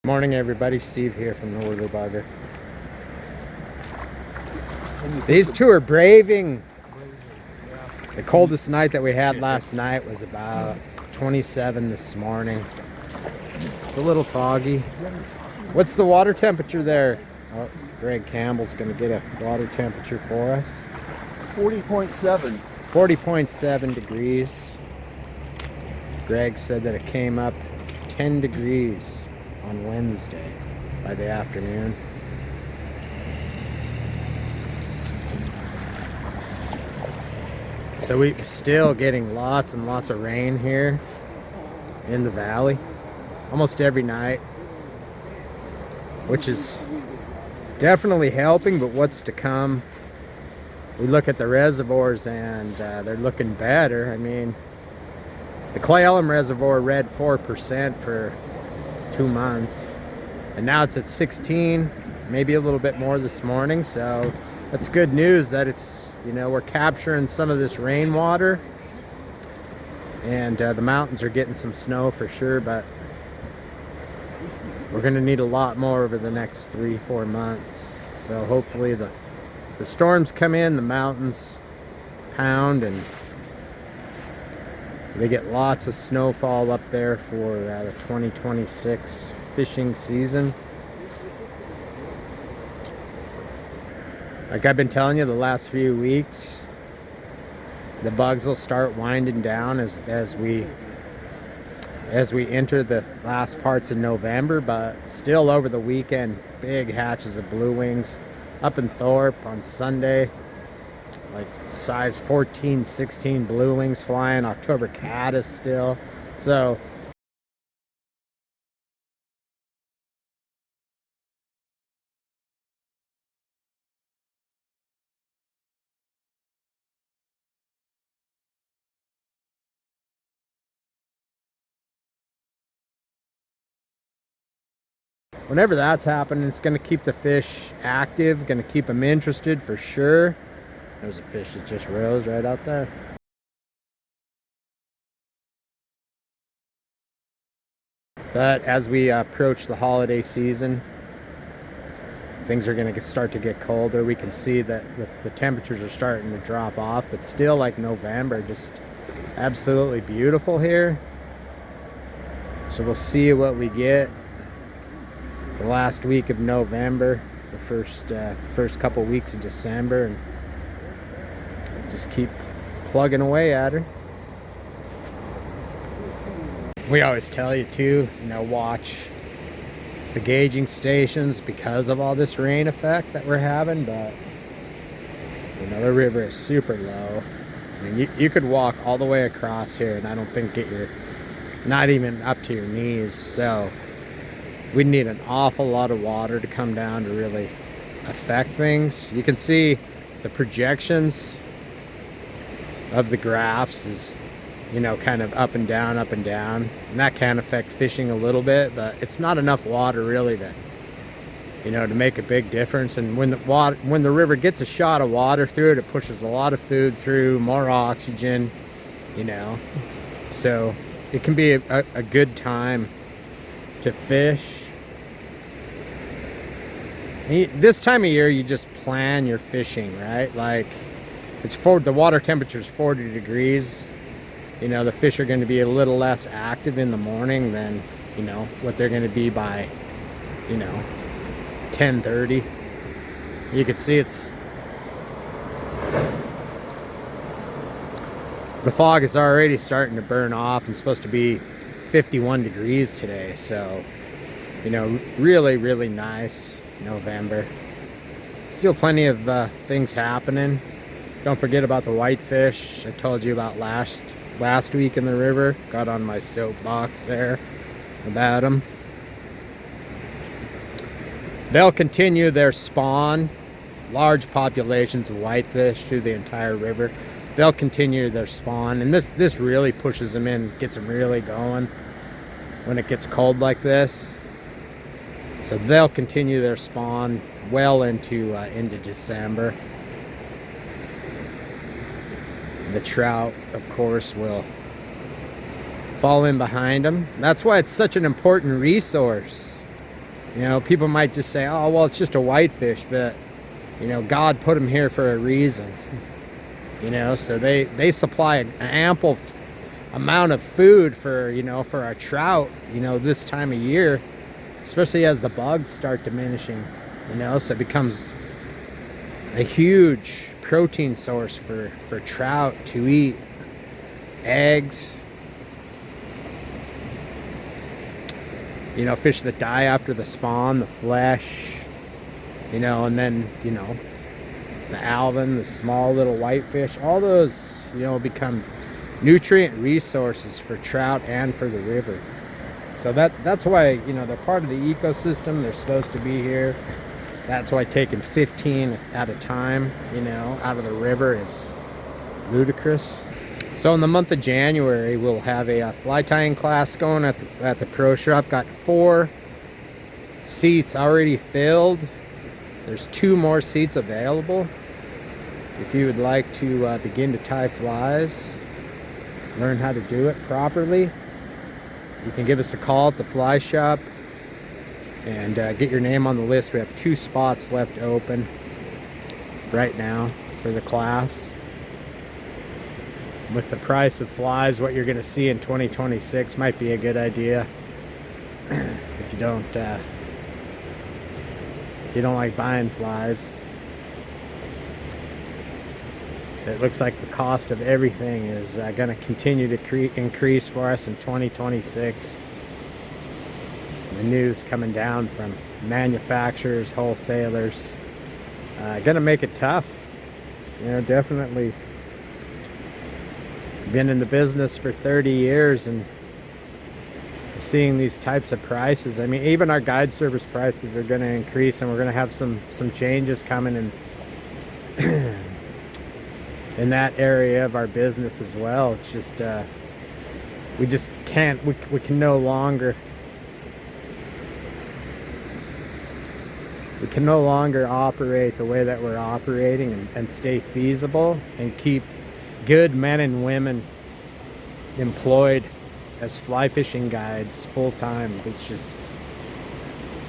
Morning everybody, Steve here from the Worley Bugger. These two are braving. The coldest night that we had last night was about 27 this morning. It's a little foggy. What's the water temperature there? Oh, Greg Campbell's going to get a water temperature for us. 40.7. 40.7 degrees. Greg said that it came up 10 degrees on Wednesday by the afternoon. So we're still getting lots and lots of rain here in the valley almost every night, which is definitely helping. But what's to come, we look at the reservoirs and they're looking better. I mean, the Clay Elm Reservoir read 4% for 2 months, and now it's at 16, maybe a little bit more this morning. So that's good news that it's, you know, we're capturing some of this rainwater, and the mountains are getting some snow for sure, but we're going to need a lot more over the next 3-4 months. So hopefully the storms come in, the mountains pound, and they get lots of snowfall up there for the 2026 fishing season. Like I've been telling you the last few weeks, the bugs will start winding down as we enter the last parts of November, but still over the weekend, big hatches of blue wings up in Thorpe on Sunday. Like size 14, 16 blue wings flying. October caddis still. So whenever that's happening, it's going to keep the fish active, going to keep them interested for sure. There's a fish that just rose right out there. But as we approach the holiday season, things are going to start to get colder. We can see that the temperatures are starting to drop off, but still, like November, just absolutely beautiful here. So we'll see what we get the last week of November, the first couple weeks of December, and just keep plugging away at her. We always tell you too, you know, watch the gauging stations because of all this rain effect that we're having, but you know, the river is super low. I mean, you could walk all the way across here and I don't think not even up to your knees. So we need an awful lot of water to come down to really affect things. You can see the projections of the graphs is, you know, kind of up and down, and that can affect fishing a little bit, but it's not enough water really to, you know, to make a big difference. And when the river gets a shot of water through it, it pushes a lot of food through, more oxygen, you know, so it can be a good time to fish. This time of year, you just plan your fishing, right? Like, the water temperature is 40 degrees. You know, the fish are going to be a little less active in the morning than, you know, what they're going to be by, you know, 10:30. You can see the fog is already starting to burn off, and it's supposed to be 51 degrees today. So, you know, really, really nice November. Still plenty of things happening. Don't forget about the whitefish I told you about last week in the river. Got on my soapbox there about them. They'll continue their spawn. Large populations of whitefish through the entire river. They'll continue their spawn, and this really pushes them in, gets them really going when it gets cold like this. So they'll continue their spawn well into December. The trout, of course, will fall in behind them. That's why it's such an important resource. You know, people might just say, oh, well, it's just a whitefish, but, you know, God put them here for a reason. You know, so they supply an ample amount of food for, you know, for our trout, you know, this time of year, especially as the bugs start diminishing, you know, so it becomes a huge protein source for trout to eat. Eggs, you know, fish that die after the spawn, the flesh, you know, and then, you know, the alvin, the small little whitefish, all those, you know, become nutrient resources for trout and for the river. So that's why, you know, they're part of the ecosystem. They're supposed to be here. That's why taking 15 at a time, you know, out of the river is ludicrous. So in the month of January, we'll have a fly tying class going at the pro shop. Got 4 seats already filled. There's 2 more seats available. If you would like to begin to tie flies, learn how to do it properly, you can give us a call at the fly shop and get your name on the list. We have 2 spots left open right now for the class. With the price of flies, what you're going to see in 2026 might be a good idea. If you don't like buying flies, it looks like the cost of everything is going to continue to increase for us in 2026. The news coming down from manufacturers, wholesalers, going to make it tough. You know, definitely. Been in the business for 30 years and seeing these types of prices. I mean, even our guide service prices are going to increase, and we're going to have some changes coming in in that area of our business as well. It's just we just can't, we can no longer operate the way that we're operating and stay feasible and keep good men and women employed as fly fishing guides full time. It's just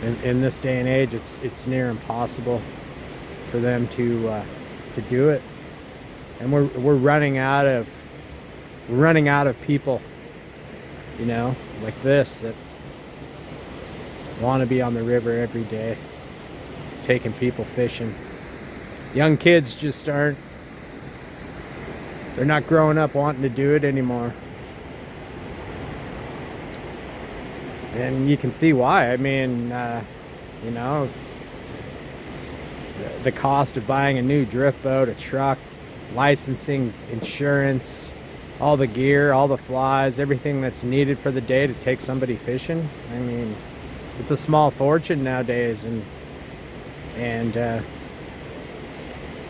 in this day and age, it's near impossible for them to do it, and we're running out of people, you know, like this, that want to be on the river every day taking people fishing. Young kids just aren't. They're not growing up wanting to do it anymore. And you can see why. I mean, you know, the cost of buying a new drift boat, a truck, licensing, insurance, all the gear, all the flies, everything that's needed for the day to take somebody fishing. I mean, it's a small fortune nowadays, and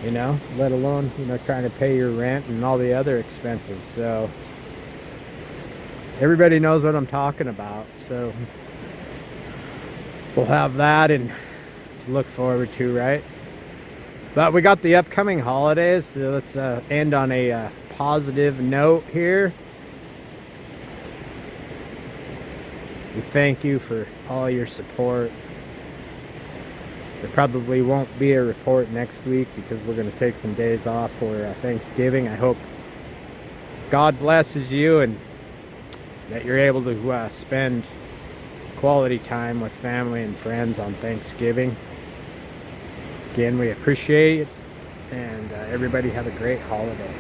you know, let alone, you know, trying to pay your rent and all the other expenses. So everybody knows what I'm talking about. So we'll have that and look forward to, right? But we got the upcoming holidays, so let's end on a positive note here. We thank you for all your support. There probably won't be a report next week because we're going to take some days off for Thanksgiving. I hope God blesses you and that you're able to spend quality time with family and friends on Thanksgiving. Again, we appreciate it, and everybody have a great holiday.